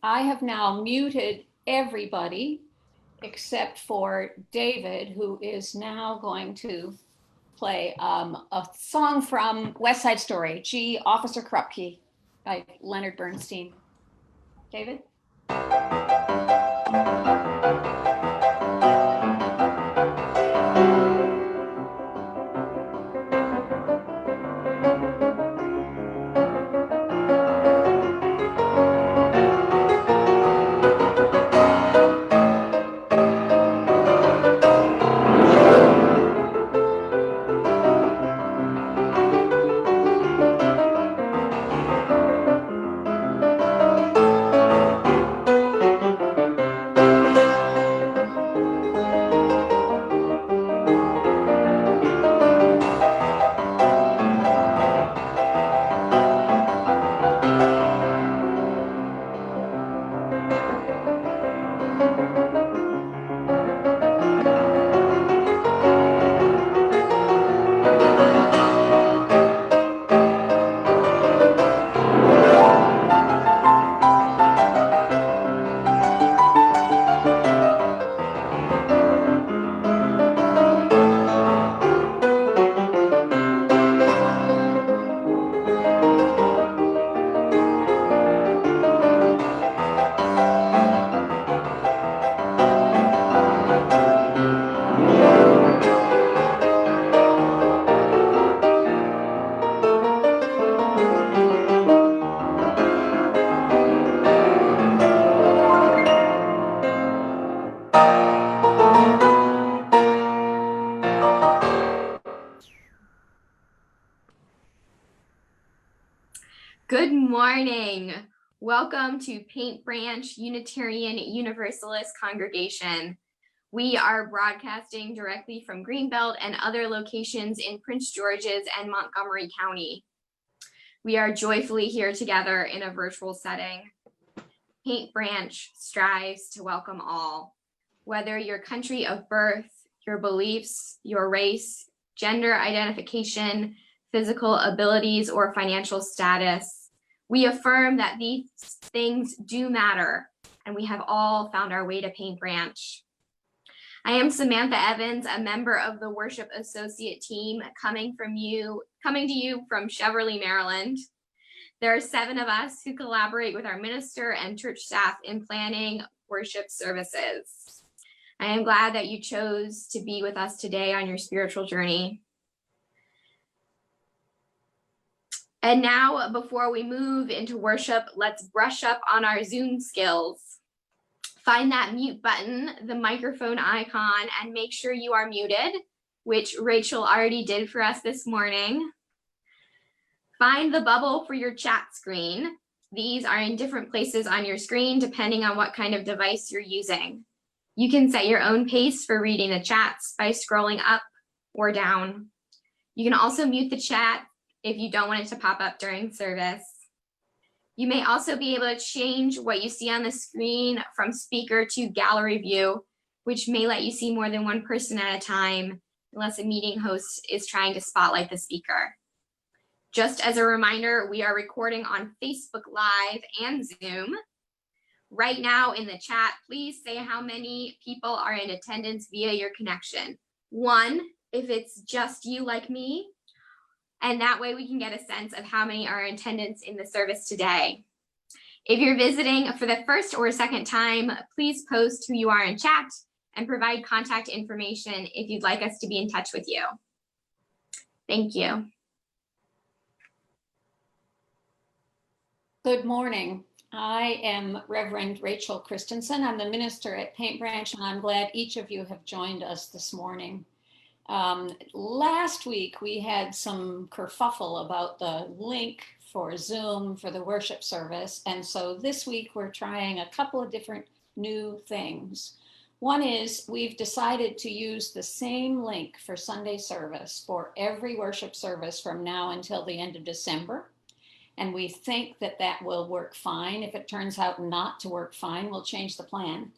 I have now muted everybody except for David, who is now going to play a song from West Side Story, G. Officer Krupke by Leonard Bernstein. David? Good morning. Welcome to Paint Branch Unitarian Universalist Congregation. We are broadcasting directly from Greenbelt and other locations in Prince George's and Montgomery County. We are joyfully here together in a virtual setting. Paint Branch strives to welcome all, whether your country of birth, your beliefs, your race, gender identification, physical abilities, or financial status. We affirm that these things do matter, and we have all found our way to Paint Branch. I am Samantha Evans, a member of the Worship Associate Team coming to you from Cheverly, Maryland. There are 7 of us who collaborate with our minister and church staff in planning worship services. I am glad that you chose to be with us today on your spiritual journey. And now, before we move into worship, let's brush up on our Zoom skills. Find that mute button, the microphone icon, and make sure you are muted, which Rachel already did for us this morning. Find the bubble for your chat screen. These are in different places on your screen, depending on what kind of device you're using. You can set your own pace for reading the chats by scrolling up or down. You can also mute the chat if you don't want it to pop up during service. You may also be able to change what you see on the screen from speaker to gallery view, which may let you see more than one person at a time, unless a meeting host is trying to spotlight the speaker. Just as a reminder, we are recording on Facebook Live and Zoom. Right now in the chat, please say how many people are in attendance via your connection. 1, if it's just you like me, and that way we can get a sense of how many are in attendance in the service today. If you're visiting for the first or second time, please post who you are in chat and provide contact information if you'd like us to be in touch with you. Thank you. Good morning. I am Reverend Rachel Christensen. I'm the minister at Paint Branch, and I'm glad each of you have joined us this morning. Last week, we had some kerfuffle about the link for Zoom for the worship service. And so this week, we're trying a couple of different new things. One is we've decided to use the same link for Sunday service for every worship service from now until the end of December. And we think that that will work fine. If it turns out not to work fine, we'll change the plan.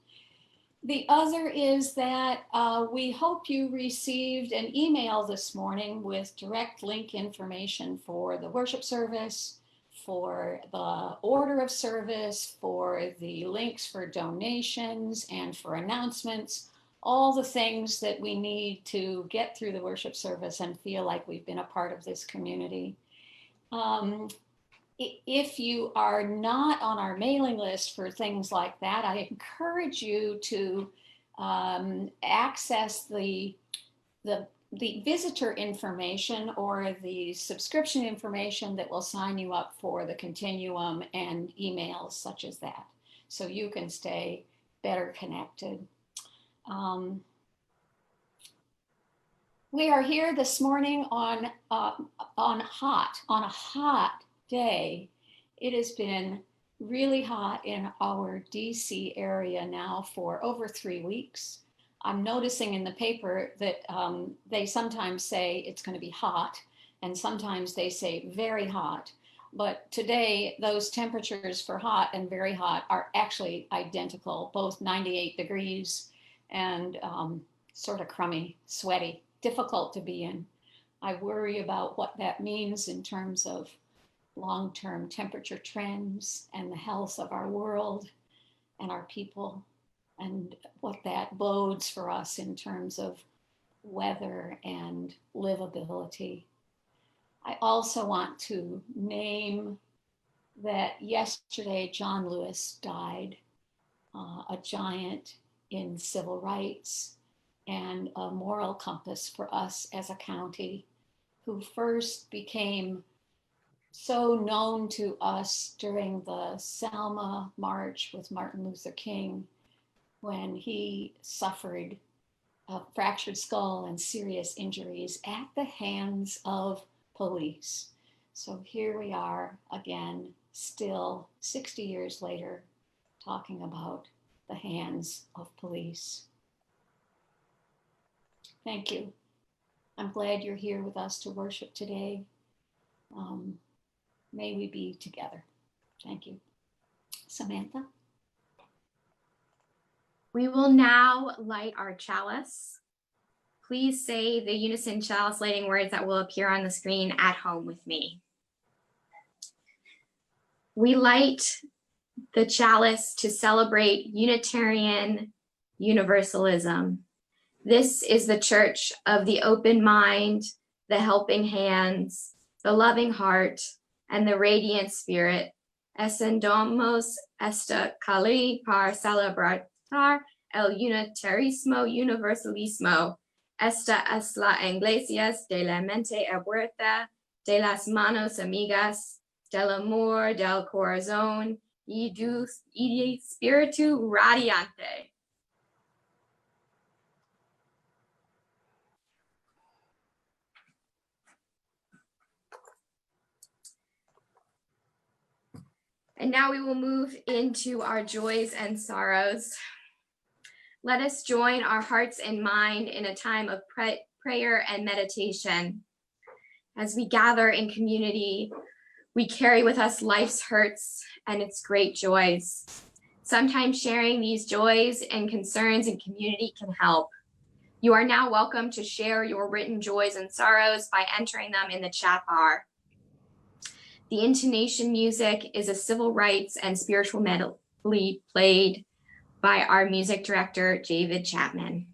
The other is that we hope you received an email this morning with direct link information for the worship service, for the order of service, for the links for donations, and for announcements, all the things that we need to get through the worship service and feel like we've been a part of this community. If you are not on our mailing list for things like that, I encourage you to access the visitor information or the subscription information that will sign you up for the continuum and emails such as that, so you can stay better connected. We are here this morning on a hot day. It has been really hot in our DC area now for over 3 weeks. I'm noticing in the paper that they sometimes say it's going to be hot, and sometimes they say very hot. But today, those temperatures for hot and very hot are actually identical, both 98 degrees and sort of crummy, sweaty, difficult to be in. I worry about what that means in terms of long-term temperature trends and the health of our world and our people, and what that bodes for us in terms of weather and livability. I also want to name that yesterday John Lewis died, a giant in civil rights and a moral compass for us as a county, who first became so known to us during the Selma March with Martin Luther King, when he suffered a fractured skull and serious injuries at the hands of police. So here we are again, still 60 years later, talking about the hands of police. Thank you. I'm glad you're here with us to worship today. May we be together. Thank you. Samantha? We will now light our chalice. Please say the unison chalice lighting words that will appear on the screen at home with me. We light the chalice to celebrate Unitarian Universalism. This is the church of the open mind, the helping hands, the loving heart, and the radiant spirit. Encendamos, este, caliz, para celebrar el Unitarismo Universalismo. Esta es la iglesia de la mente abierta, de las manos amigas, del amor, del corazón y espíritu radiante. And now we will move into our joys and sorrows. Let us join our hearts and mind in a time of prayer and meditation. As we gather in community, we carry with us life's hurts and its great joys. Sometimes sharing these joys and concerns in community can help. You are now welcome to share your written joys and sorrows by entering them in the chat bar. The intonation music is a civil rights and spiritual medley played by our music director, David Chapman.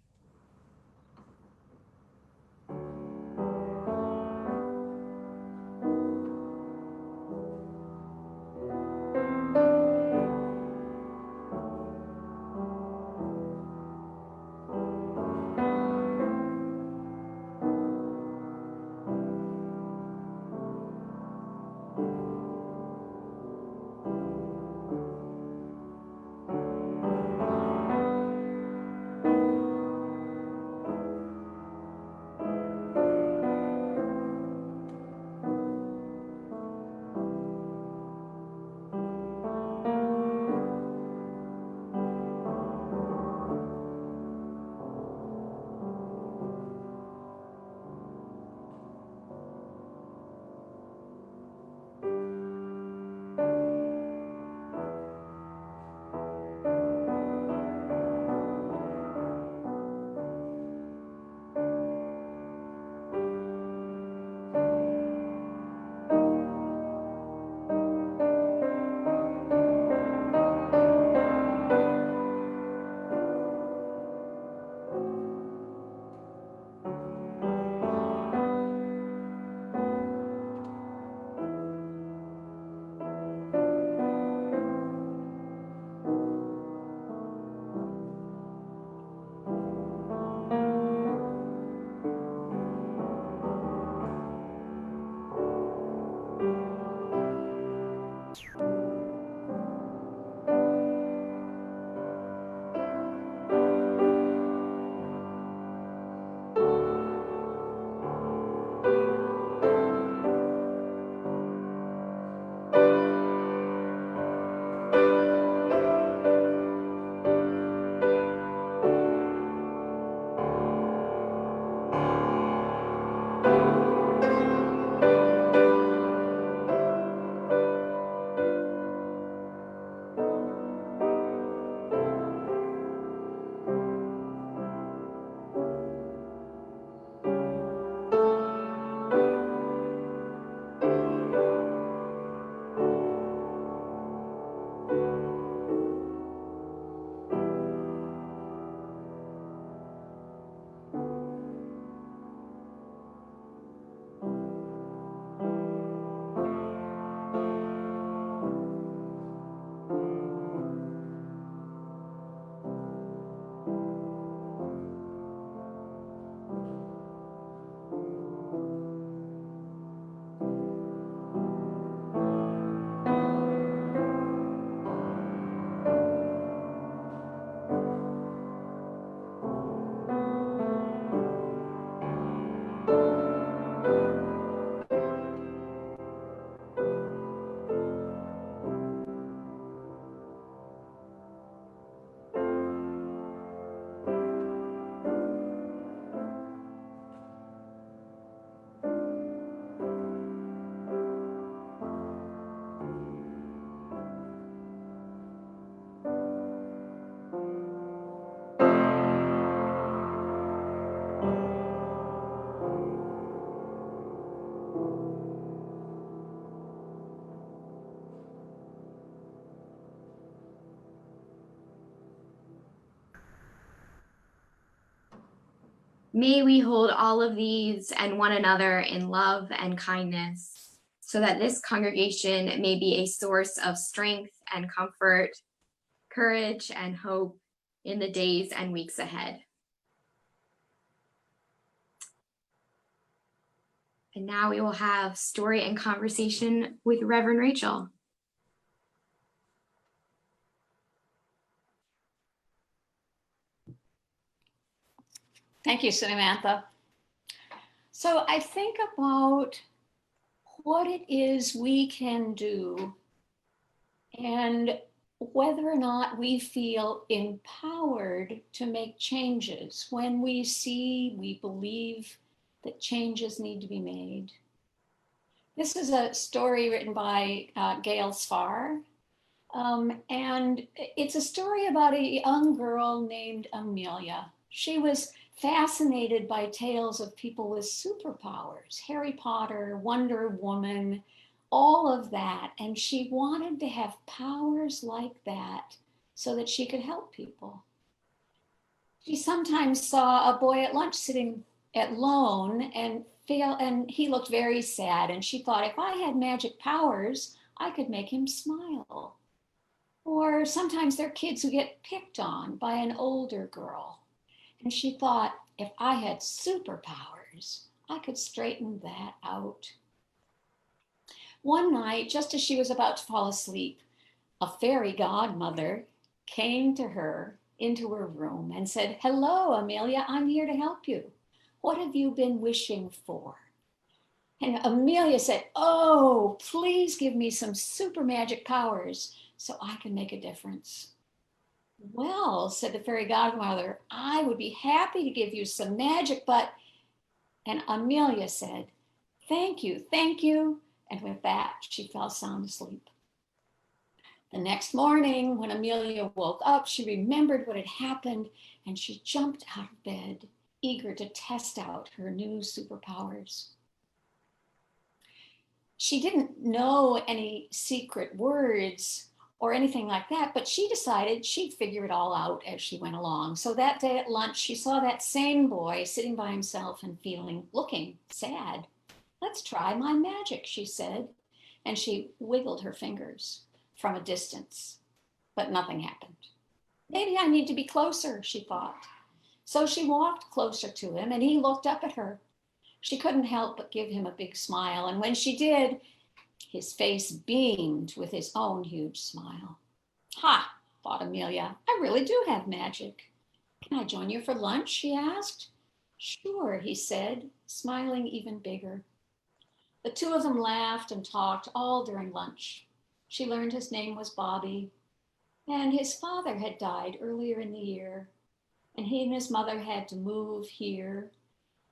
May we hold all of these and one another in love and kindness, so that this congregation may be a source of strength and comfort, courage and hope in the days and weeks ahead. And now we will have story and conversation with Reverend Rachel. Thank you, Samantha. So I think about what it is we can do and whether or not we feel empowered to make changes when we see, we believe that changes need to be made. This is a story written by Gail Sfar, and it's a story about a young girl named Amelia. She was fascinated by tales of people with superpowers, Harry Potter, Wonder Woman, all of that. And she wanted to have powers like that so that she could help people. She sometimes saw a boy at lunch sitting alone and he looked very sad. And she thought, if I had magic powers, I could make him smile. Or sometimes there are kids who get picked on by an older girl. And she thought, if I had superpowers, I could straighten that out. One night, just as she was about to fall asleep, a fairy godmother came to her into her room and said, "Hello, Amelia, I'm here to help you. What have you been wishing for?" And Amelia said, "Oh, please give me some super magic powers so I can make a difference." "Well," said the fairy godmother, "I would be happy to give you some magic, but..." And Amelia said, thank you. And with that, she fell sound asleep. The next morning, when Amelia woke up, she remembered what had happened, and she jumped out of bed, eager to test out her new superpowers. She didn't know any secret words or anything like that, but she decided she'd figure it all out as she went along. So that day at lunch, she saw that same boy sitting by himself and looking sad. "Let's try my magic," she said, and she wiggled her fingers from a distance, but nothing happened. "Maybe I need to be closer," she thought. So she walked closer to him, and he looked up at her. She couldn't help but give him a big smile, and when she did, his face beamed with his own huge smile. "Ha," thought Amelia, "I really do have magic. Can I join you for lunch?" she asked. "Sure," he said, smiling even bigger. The two of them laughed and talked all during lunch. She learned his name was Bobby, and his father had died earlier in the year, and he and his mother had to move here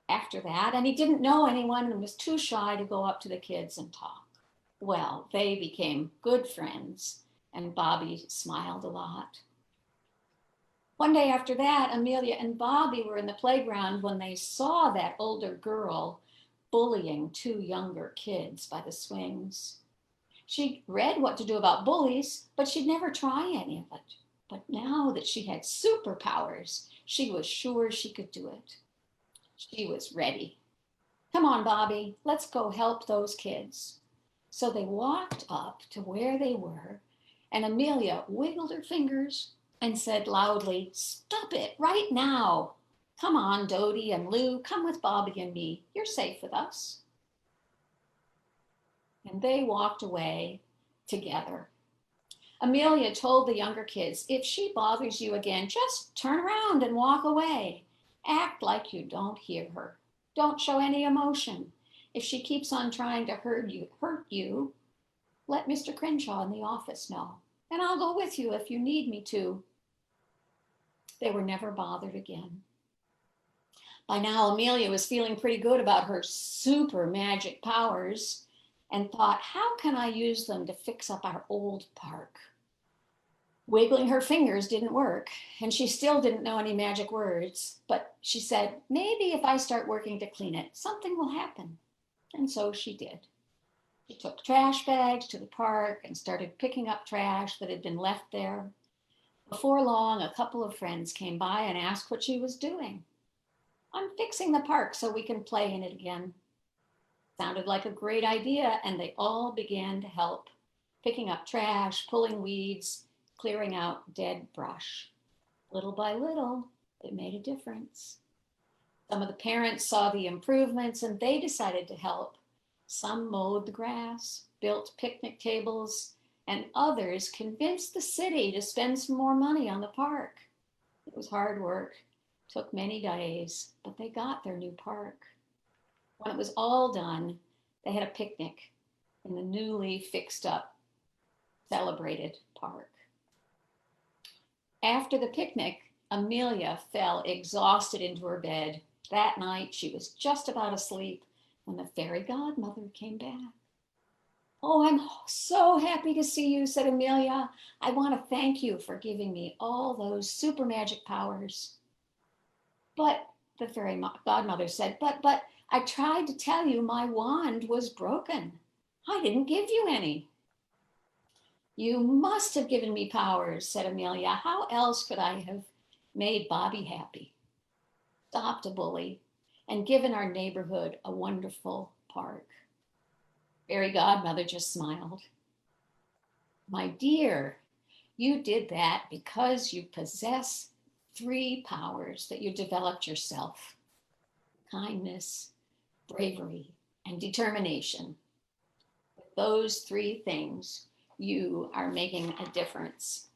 after that, and he didn't know anyone and was too shy to go up to the kids and talk. Well, they became good friends, and Bobby smiled a lot. One day after that, Amelia and Bobby were in the playground when they saw that older girl bullying two younger kids by the swings. She'd read what to do about bullies, but she'd never try any of it. But now that she had superpowers, she was sure she could do it. She was ready. "Come on, Bobby, let's go help those kids." So they walked up to where they were, and Amelia wiggled her fingers and said loudly, "Stop it right now. Come on, Dodie and Lou, come with Bobby and me. You're safe with us." And they walked away together. Amelia told the younger kids, "If she bothers you again, just turn around and walk away. Act like you don't hear her. Don't show any emotion. If she keeps on trying to hurt you, let Mr. Crenshaw in the office know, and I'll go with you if you need me to." They were never bothered again. By now, Amelia was feeling pretty good about her super magic powers and thought, how can I use them to fix up our old park? Wiggling her fingers didn't work, and she still didn't know any magic words, but she said, maybe if I start working to clean it, something will happen. And so she did. She took trash bags to the park and started picking up trash that had been left there. Before long, a couple of friends came by and asked what she was doing. I'm fixing the park so we can play in it again. Sounded like a great idea, and they all began to help, picking up trash, pulling weeds, clearing out dead brush. Little by little, it made a difference. Some of the parents saw the improvements and they decided to help. Some mowed the grass, built picnic tables, and others convinced the city to spend some more money on the park. It was hard work, took many days, but they got their new park. When it was all done, they had a picnic in the newly fixed up, celebrated park. After the picnic, Amelia fell exhausted into her bed. That night, she was just about asleep when the fairy godmother came back. "Oh, I'm so happy to see you," said Amelia. "I want to thank you for giving me all those super magic powers." "But," the fairy godmother said, but I tried to tell you my wand was broken. I didn't give you any." "You must have given me powers," said Amelia. "How else could I have made Bobby happy, stopped a bully, and given our neighborhood a wonderful park?" Fairy godmother just smiled. "My dear, you did that because you possess 3 powers that you developed yourself: kindness, bravery, and determination. With those 3 things, you are making a difference.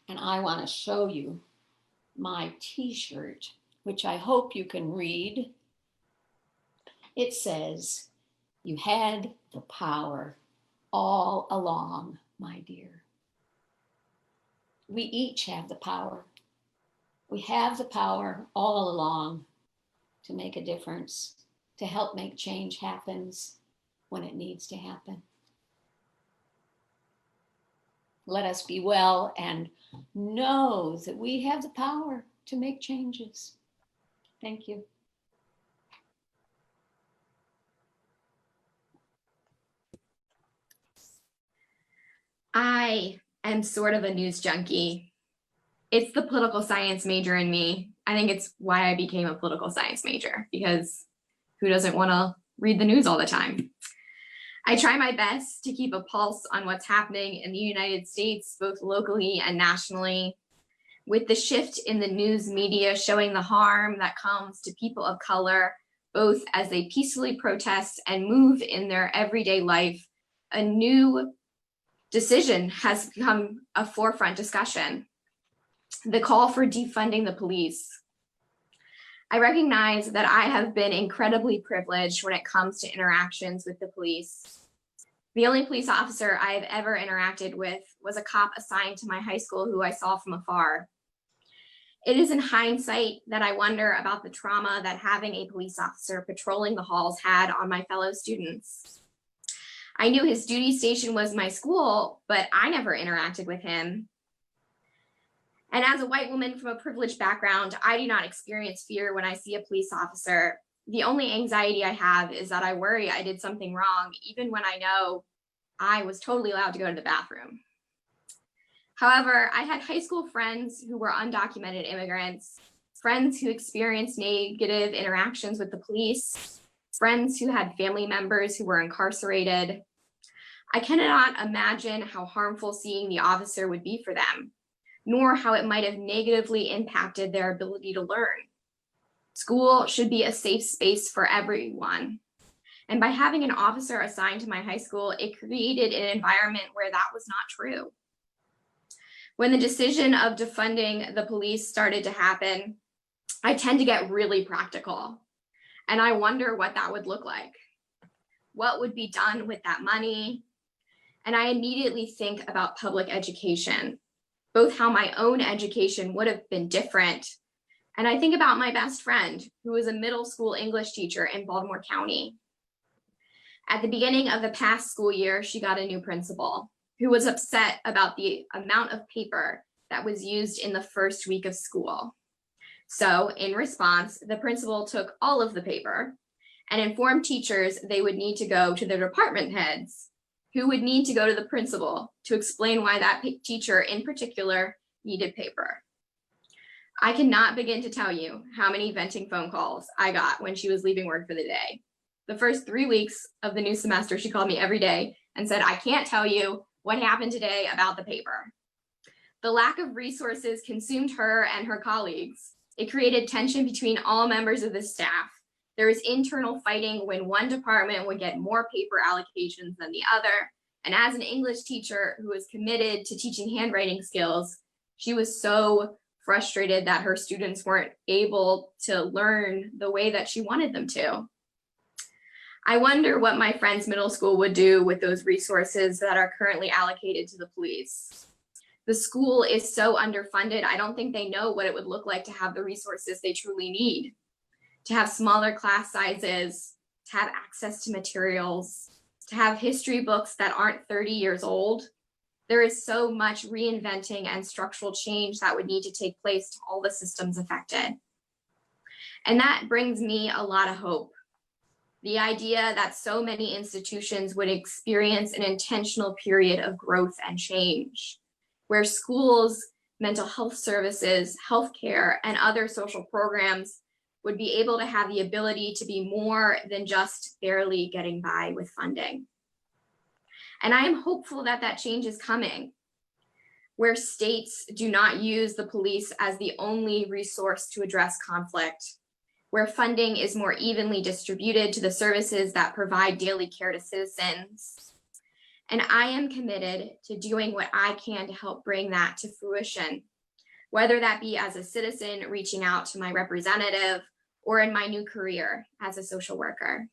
And I want to show you my t-shirt, which I hope you can read. It says, "You had the power all along, my dear." We each have the power. We have the power all along to make a difference, to help make change happen when it needs to happen. Let us be well and know that we have the power to make changes. Thank you. I am sort of a news junkie. It's the political science major in me. I think it's why I became a political science major, because who doesn't want to read the news all the time? I try my best to keep a pulse on what's happening in the United States, both locally and nationally. With the shift in the news media showing the harm that comes to people of color, both as they peacefully protest and move in their everyday life, a new decision has become a forefront discussion: the call for defunding the police. I recognize that I have been incredibly privileged when it comes to interactions with the police. The only police officer I have ever interacted with was a cop assigned to my high school who I saw from afar. It is in hindsight that I wonder about the trauma that having a police officer patrolling the halls had on my fellow students. I knew his duty station was my school, but I never interacted with him. And as a white woman from a privileged background, I do not experience fear when I see a police officer. The only anxiety I have is that I worry I did something wrong, even when I know I was totally allowed to go to the bathroom. However, I had high school friends who were undocumented immigrants, friends who experienced negative interactions with the police, friends who had family members who were incarcerated. I cannot imagine how harmful seeing the officer would be for them, nor how it might have negatively impacted their ability to learn. School should be a safe space for everyone. And by having an officer assigned to my high school, it created an environment where that was not true. When the decision of defunding the police started to happen, I tend to get really practical. And I wonder what that would look like. What would be done with that money? And I immediately think about public education, both how my own education would have been different. And I think about my best friend, who was a middle school English teacher in Baltimore County. At the beginning of the past school year, she got a new principal who was upset about the amount of paper that was used in the first week of school. So in response, the principal took all of the paper and informed teachers they would need to go to their department heads, who would need to go to the principal to explain why that teacher in particular needed paper. I cannot begin to tell you how many venting phone calls I got when she was leaving work for the day. The first 3 weeks of the new semester, she called me every day and said, I can't tell you what happened today about the paper. The lack of resources consumed her and her colleagues. It created tension between all members of the staff. There was internal fighting when one department would get more paper allocations than the other. And as an English teacher who was committed to teaching handwriting skills, she was so frustrated that her students weren't able to learn the way that she wanted them to. I wonder what my friend's middle school would do with those resources that are currently allocated to the police. The school is so underfunded, I don't think they know what it would look like to have the resources they truly need, to have smaller class sizes, to have access to materials, to have history books that aren't 30 years old. There is so much reinventing and structural change that would need to take place to all the systems affected. And that brings me a lot of hope. The idea that so many institutions would experience an intentional period of growth and change, where schools, mental health services, healthcare, and other social programs would be able to have the ability to be more than just barely getting by with funding. And I am hopeful that that change is coming, where states do not use the police as the only resource to address conflict, where funding is more evenly distributed to the services that provide daily care to citizens. And I am committed to doing what I can to help bring that to fruition, whether that be as a citizen reaching out to my representative or in my new career as a social worker.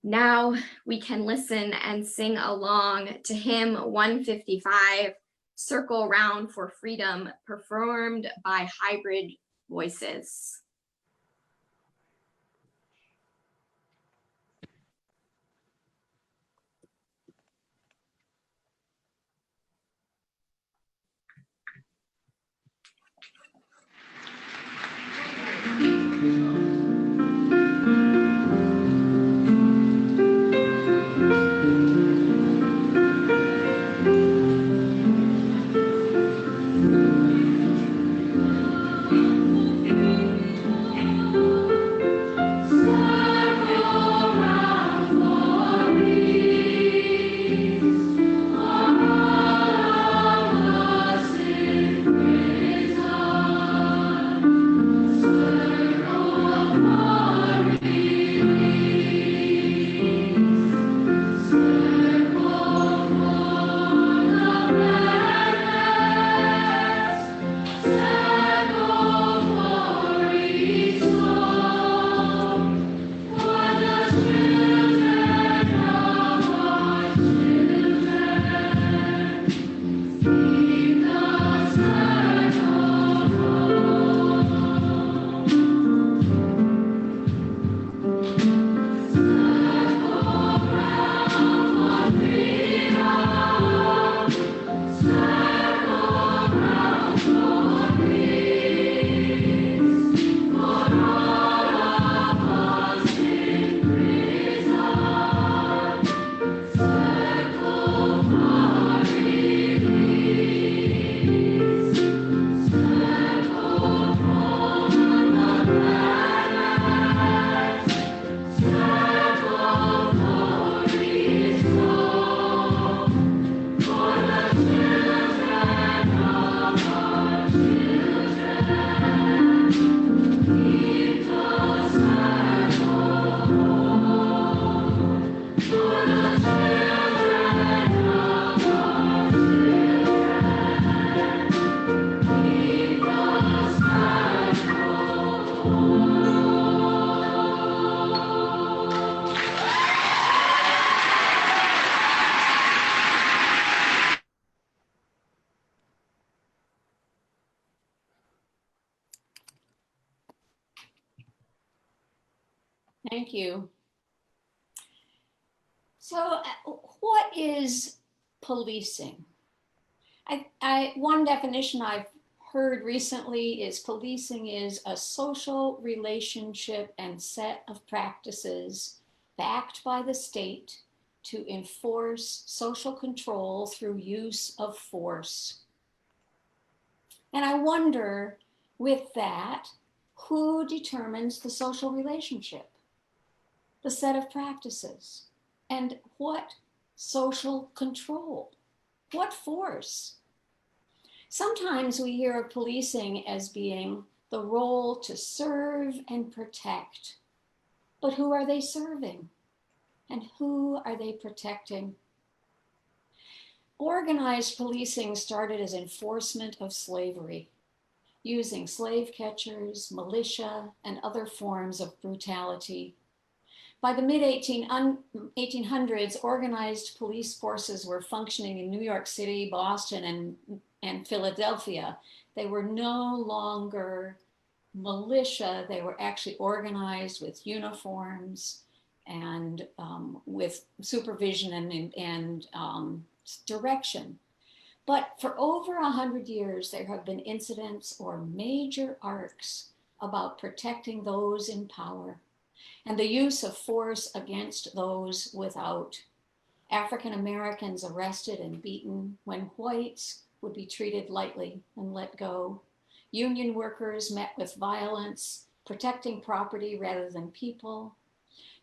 Now we can listen and sing along to hymn 155, Circle Round for Freedom, performed by Hybrid Voices. Thank you. So what is policing? One definition I've heard recently is policing is a social relationship and set of practices backed by the state to enforce social control through use of force. And I wonder, with that, who determines the social relationship, the set of practices, and what social control, what force? Sometimes we hear of policing as being the role to serve and protect. But who are they serving? And who are they protecting? Organized policing started as enforcement of slavery, using slave catchers, militia, and other forms of brutality. By the mid-1800s, organized police forces were functioning in New York City, Boston, and Philadelphia. They were no longer militia. They were actually organized with uniforms and with supervision and direction. But for over 100 years, there have been incidents or major arcs about protecting those in power and the use of force against those without. African Americans arrested and beaten when whites would be treated lightly and let go. Union workers met with violence, protecting property rather than people.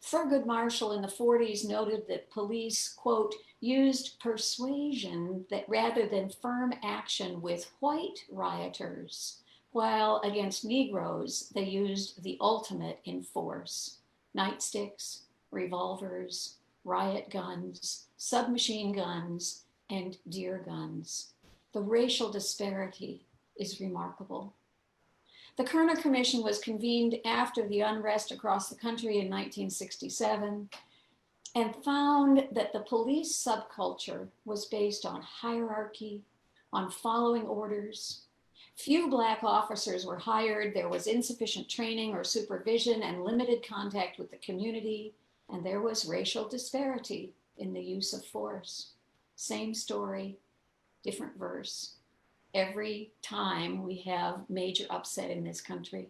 Thurgood Marshall in the 40s noted that police, quote, used persuasion that rather than firm action with white rioters, while against Negroes, they used the ultimate in force: nightsticks, revolvers, riot guns, submachine guns, and deer guns. The racial disparity is remarkable. The Kerner Commission was convened after the unrest across the country in 1967 and found that the police subculture was based on hierarchy, on following orders. Few Black officers were hired, there was insufficient training or supervision and limited contact with the community, and there was racial disparity in the use of force. Same story, different verse. Every time we have major upset in this country.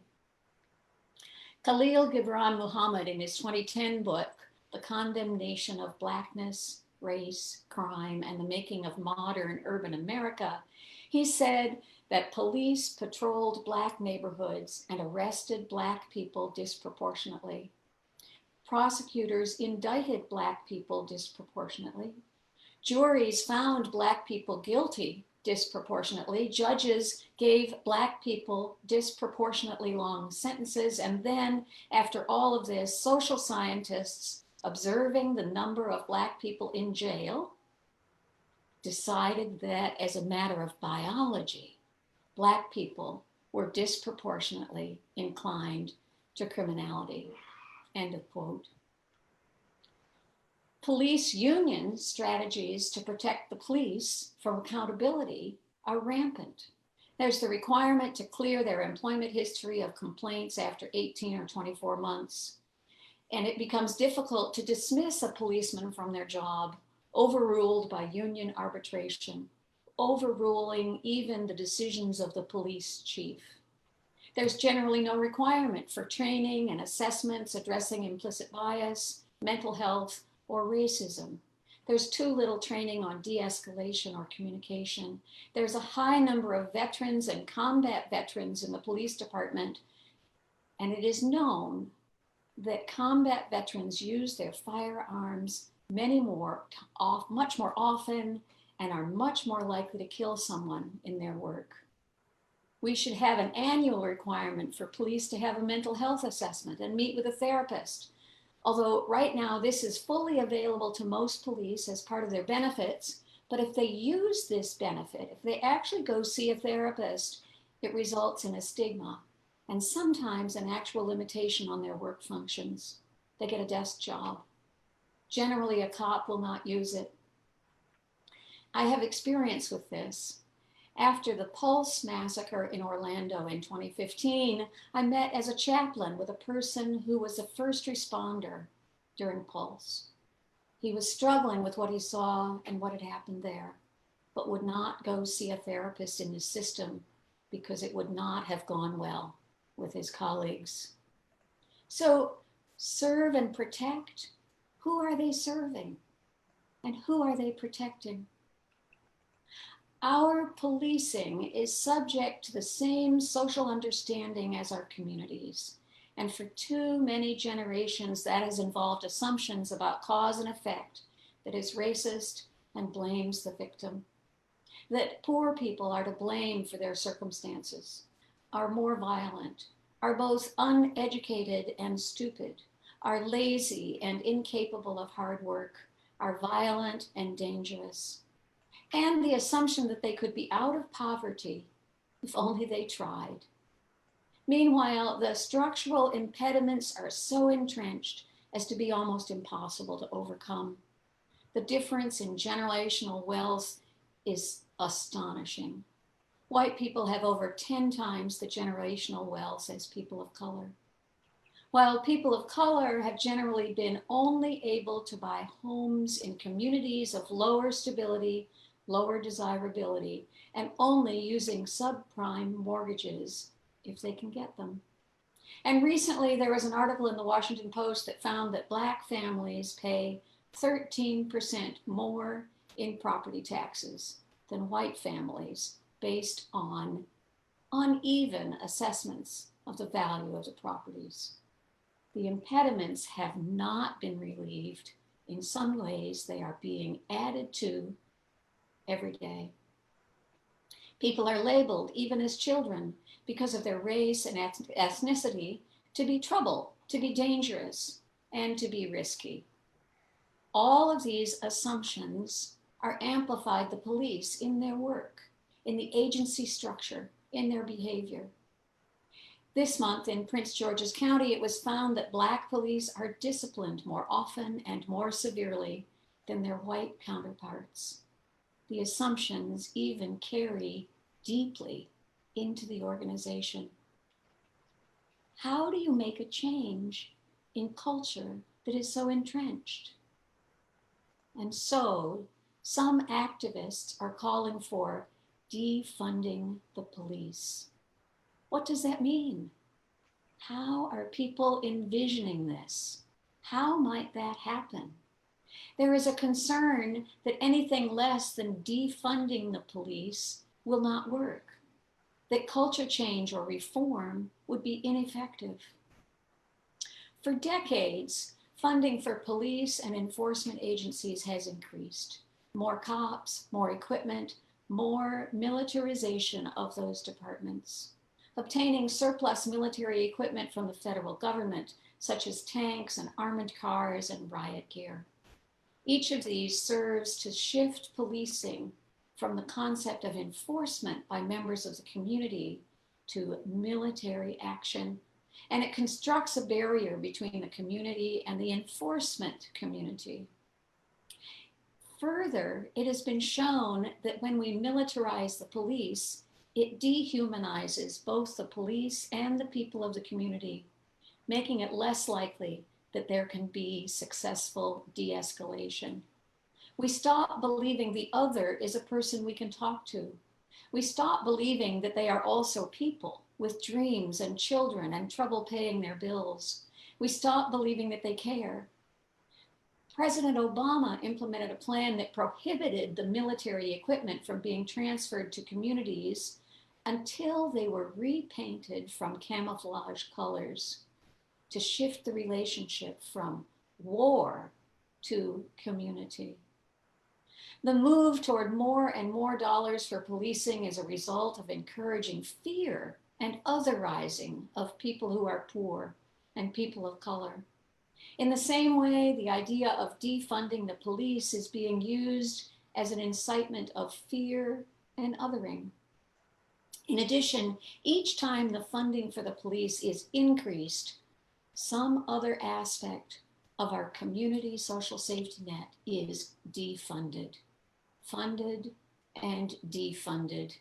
Khalil Gibran Muhammad, in his 2010 book, The Condemnation of Blackness, Race, Crime, and the Making of Modern Urban America, he said that police patrolled Black neighborhoods and arrested Black people disproportionately. Prosecutors indicted Black people disproportionately. Juries found Black people guilty disproportionately. Judges gave Black people disproportionately long sentences. And then, after all of this, social scientists, observing the number of Black people in jail, decided that as a matter of biology, Black people were disproportionately inclined to criminality. End of quote. Police union strategies to protect the police from accountability are rampant. There's the requirement to clear their employment history of complaints after 18 or 24 months. And it becomes difficult to dismiss a policeman from their job, overruled by union arbitration, overruling even the decisions of the police chief. There's generally no requirement for training and assessments addressing implicit bias, mental health, or racism. There's too little training on de-escalation or communication. There's a high number of veterans and combat veterans in the police department, and it is known that combat veterans use their firearms much more often and are much more likely to kill someone in their work. We should have an annual requirement for police to have a mental health assessment and meet with a therapist. Although right now this is fully available to most police as part of their benefits, but if they use this benefit, if they actually go see a therapist, it results in a stigma and sometimes an actual limitation on their work functions. They get a desk job. Generally, a cop will not use it. I have experience with this. After the Pulse massacre in Orlando in 2015, I met as a chaplain with a person who was a first responder during Pulse. He was struggling with what he saw and what had happened there, but would not go see a therapist in the system because it would not have gone well with his colleagues. So, serve and protect. Who are they serving? And who are they protecting? Our policing is subject to the same social understanding as our communities. And for too many generations, that has involved assumptions about cause and effect that is racist and blames the victim. That poor people are to blame for their circumstances, are more violent, are both uneducated and stupid, are lazy and incapable of hard work, are violent and dangerous. And the assumption that they could be out of poverty if only they tried. Meanwhile, the structural impediments are so entrenched as to be almost impossible to overcome. The difference in generational wealth is astonishing. White people have over 10 times the generational wealth as people of color, while people of color have generally been only able to buy homes in communities of lower stability, lower desirability, and only using subprime mortgages if they can get them. And recently there was an article in the Washington Post that found that Black families pay 13% more in property taxes than white families based on uneven assessments of the value of the properties. The impediments have not been relieved. In some ways, they are being added to every day. People are labeled, even as children, because of their race and ethnicity, to be trouble, to be dangerous, and to be risky. All of these assumptions are amplified the police in their work, in the agency structure, in their behavior. This month in Prince George's County, it was found that Black police are disciplined more often and more severely than their white counterparts. The assumptions even carry deeply into the organization. How do you make a change in culture that is so entrenched? And so, some activists are calling for defunding the police. What does that mean? How are people envisioning this? How might that happen? There is a concern that anything less than defunding the police will not work, that culture change or reform would be ineffective. For decades, funding for police and enforcement agencies has increased. More cops, more equipment, more militarization of those departments. Obtaining surplus military equipment from the federal government, such as tanks and armored cars and riot gear. Each of these serves to shift policing from the concept of enforcement by members of the community to military action, and it constructs a barrier between the community and the enforcement community. Further, it has been shown that when we militarize the police, it dehumanizes both the police and the people of the community, making it less likely that there can be successful de-escalation. We stop believing the other is a person we can talk to. We stop believing that they are also people with dreams and children and trouble paying their bills. We stop believing that they care. President Obama implemented a plan that prohibited the military equipment from being transferred to communities until they were repainted from camouflage colors to shift the relationship from war to community. The move toward more and more dollars for policing is a result of encouraging fear and otherizing of people who are poor and people of color. In the same way, the idea of defunding the police is being used as an incitement of fear and othering. In addition, each time the funding for the police is increased, some other aspect of our community social safety net is defunded, funded and defunded.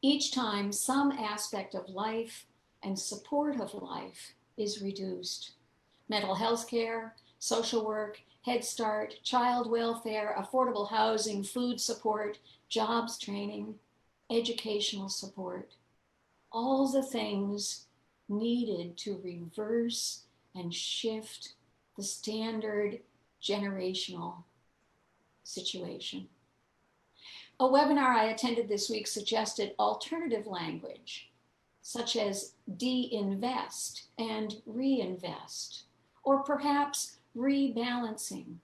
Each time some aspect of life and support of life is reduced. Mental health care, social work, Head Start, child welfare, affordable housing, food support, jobs training, educational support. All the things needed to reverse and shift the standard generational situation. A webinar I attended this week suggested alternative language, such as de-invest and reinvest, or perhaps rebalancing.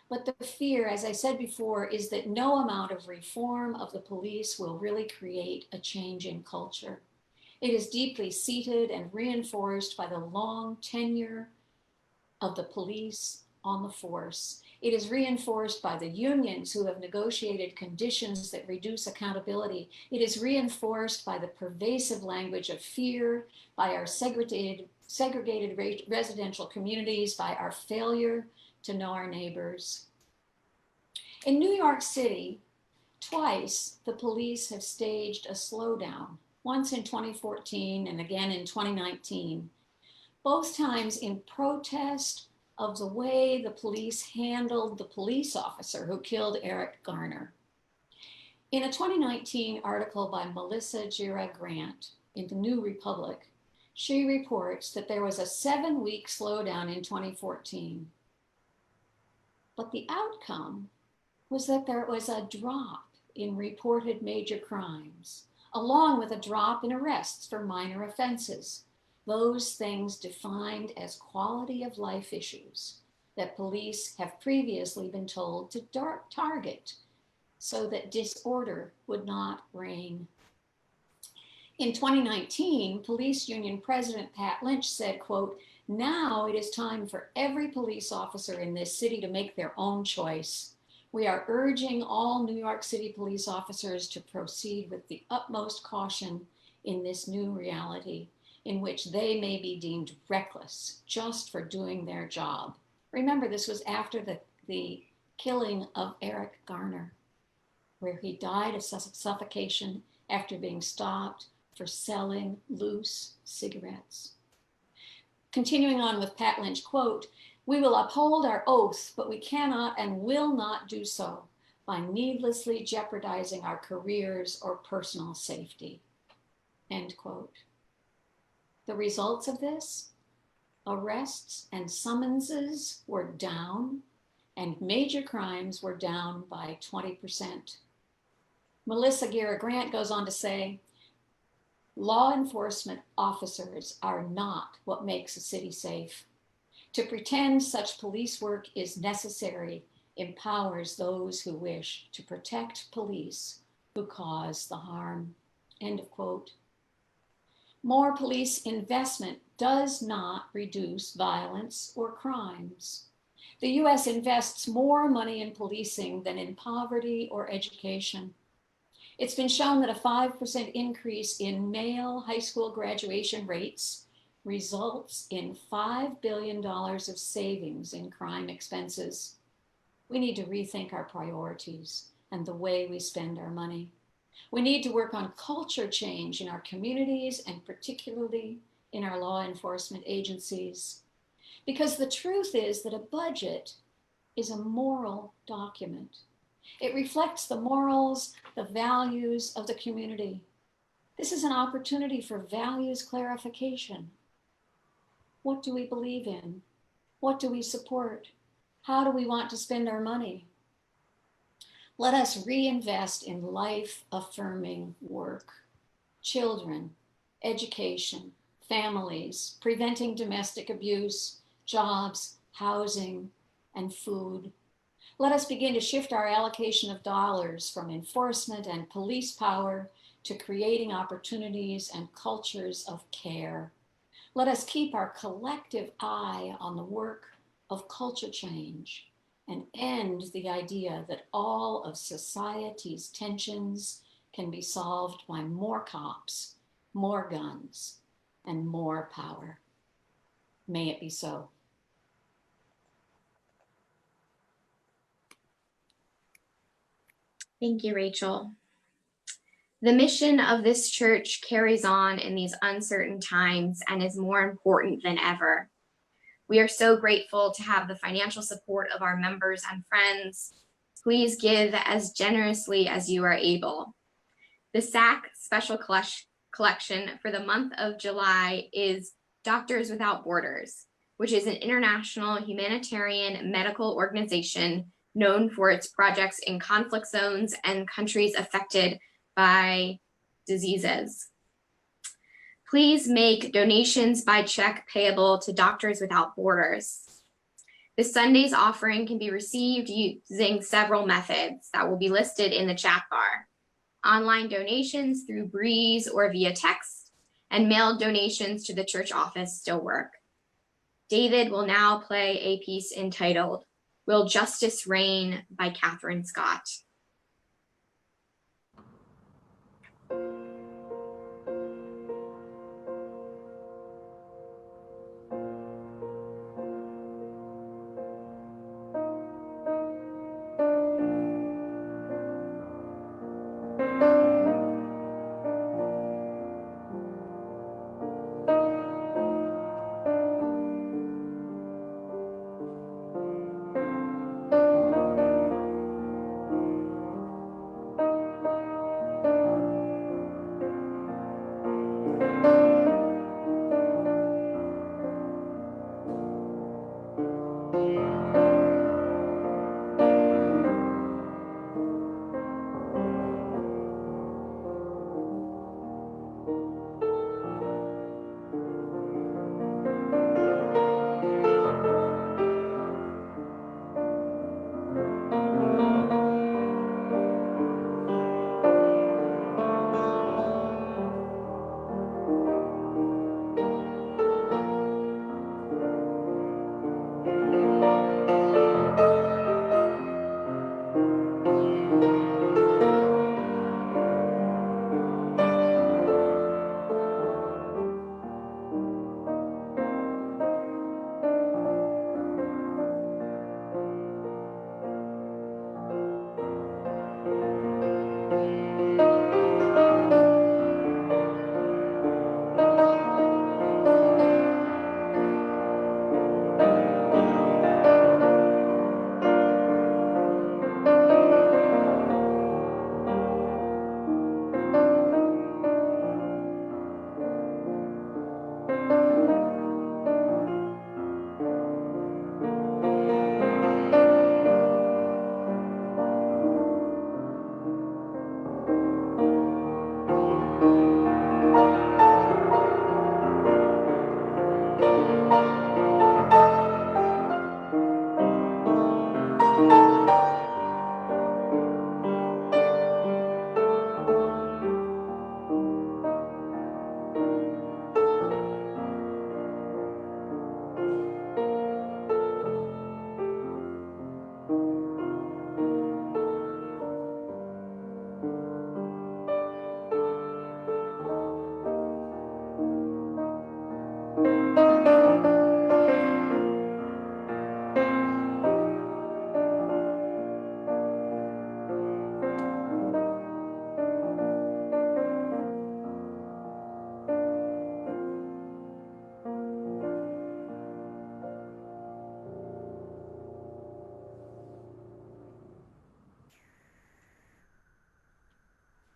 But the fear, as I said before, is that no amount of reform of the police will really create a change in culture. It is deeply seated and reinforced by the long tenure of the police on the force. It is reinforced by the unions who have negotiated conditions that reduce accountability. It is reinforced by the pervasive language of fear, by our segregated residential communities, by our failure to know our neighbors. In New York City, twice the police have staged a slowdown, once in 2014 and again in 2019, both times in protest of the way the police handled the police officer who killed Eric Garner. In a 2019 article by Melissa Gira Grant in the New Republic, she reports that there was a 7-week slowdown in 2014. But the outcome was that there was a drop in reported major crimes, along with a drop in arrests for minor offenses, those things defined as quality of life issues that police have previously been told to target so that disorder would not reign. In 2019, police union president Pat Lynch said, quote, "Now it is time for every police officer in this city to make their own choice. We are urging all New York City police officers to proceed with the utmost caution in this new reality, in which they may be deemed reckless just for doing their job." Remember, this was after the killing of Eric Garner, where he died of suffocation after being stopped for selling loose cigarettes. Continuing on with Pat Lynch, quote, "We will uphold our oath, but we cannot and will not do so by needlessly jeopardizing our careers or personal safety," end quote. The results of this? Arrests and summonses were down, and major crimes were down by 20%. Melissa Gira Grant goes on to say, "Law enforcement officers are not what makes a city safe. To pretend such police work is necessary empowers those who wish to protect police who cause the harm," end of quote. More police investment does not reduce violence or crimes. The US invests more money in policing than in poverty or education. It's been shown that a 5% increase in male high school graduation rates results in $5 billion of savings in crime expenses. We need to rethink our priorities and the way we spend our money. We need to work on culture change in our communities and particularly in our law enforcement agencies. Because the truth is that a budget is a moral document. It reflects the morals, the values of the community. This is an opportunity for values clarification. What do we believe in? What do we support? How do we want to spend our money? Let us reinvest in life-affirming work. Children, education, families, preventing domestic abuse, jobs, housing, and food. Let us begin to shift our allocation of dollars from enforcement and police power to creating opportunities and cultures of care. Let us keep our collective eye on the work of culture change and end the idea that all of society's tensions can be solved by more cops, more guns, and more power. May it be so. Thank you, Rachel. The mission of this church carries on in these uncertain times and is more important than ever. We are so grateful to have the financial support of our members and friends. Please give as generously as you are able. The SAC special collection for the month of July is Doctors Without Borders, which is an international humanitarian medical organization known for its projects in conflict zones and countries affected by diseases. Please make donations by check payable to Doctors Without Borders. This Sunday's offering can be received using several methods that will be listed in the chat bar. Online donations through Breeze or via text, and mailed donations to the church office still work. David will now play a piece entitled Will Justice Reign by Catherine Scott.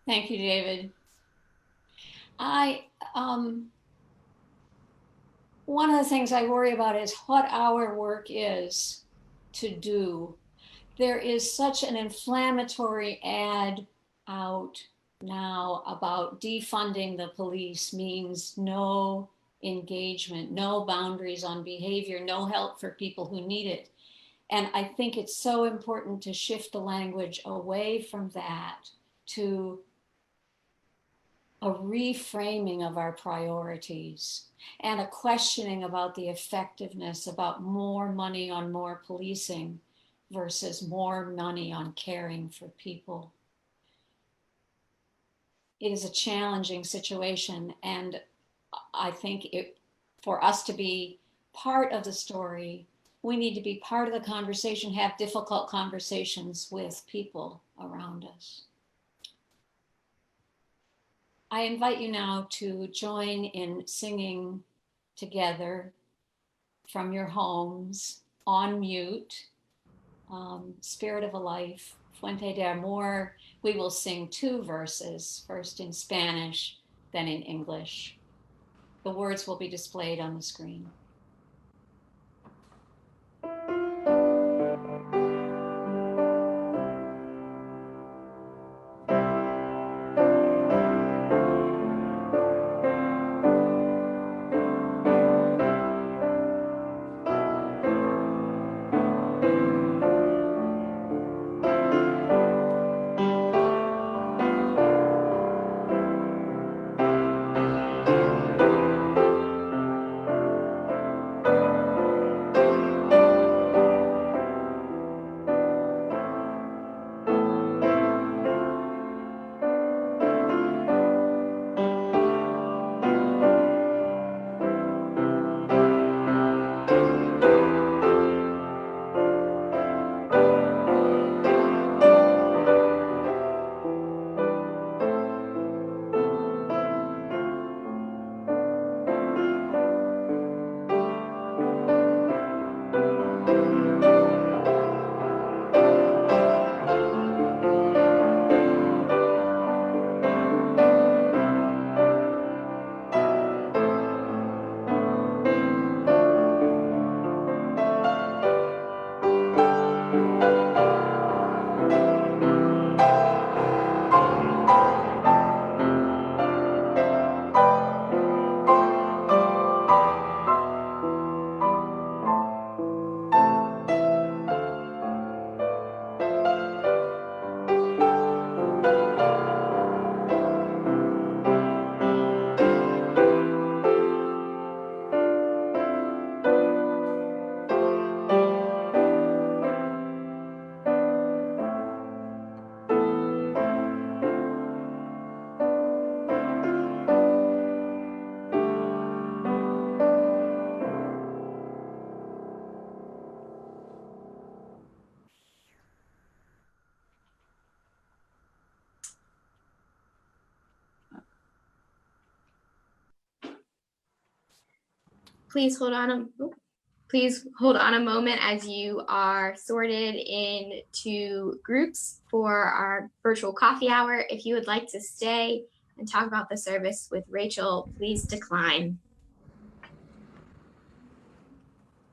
Thank you, David. One of the things I worry about is what our work is to do. There is such an inflammatory ad out now about defunding the police means no engagement, no boundaries on behavior, no help for people who need it. And I think it's so important to shift the language away from that to a reframing of our priorities and a questioning about the effectiveness, about more money on more policing versus more money on caring for people. It is a challenging situation, and I think for us to be part of the story, we need to be part of the conversation, have difficult conversations with people around us. I invite you now to join in singing together from your homes on mute, Spirit of a Life, Fuente de Amor. We will sing 2 verses, first in Spanish, then in English. The words will be displayed on the screen. Please hold on a moment as you are sorted into groups for our virtual coffee hour. If you would like to stay and talk about the service with Rachel, please decline.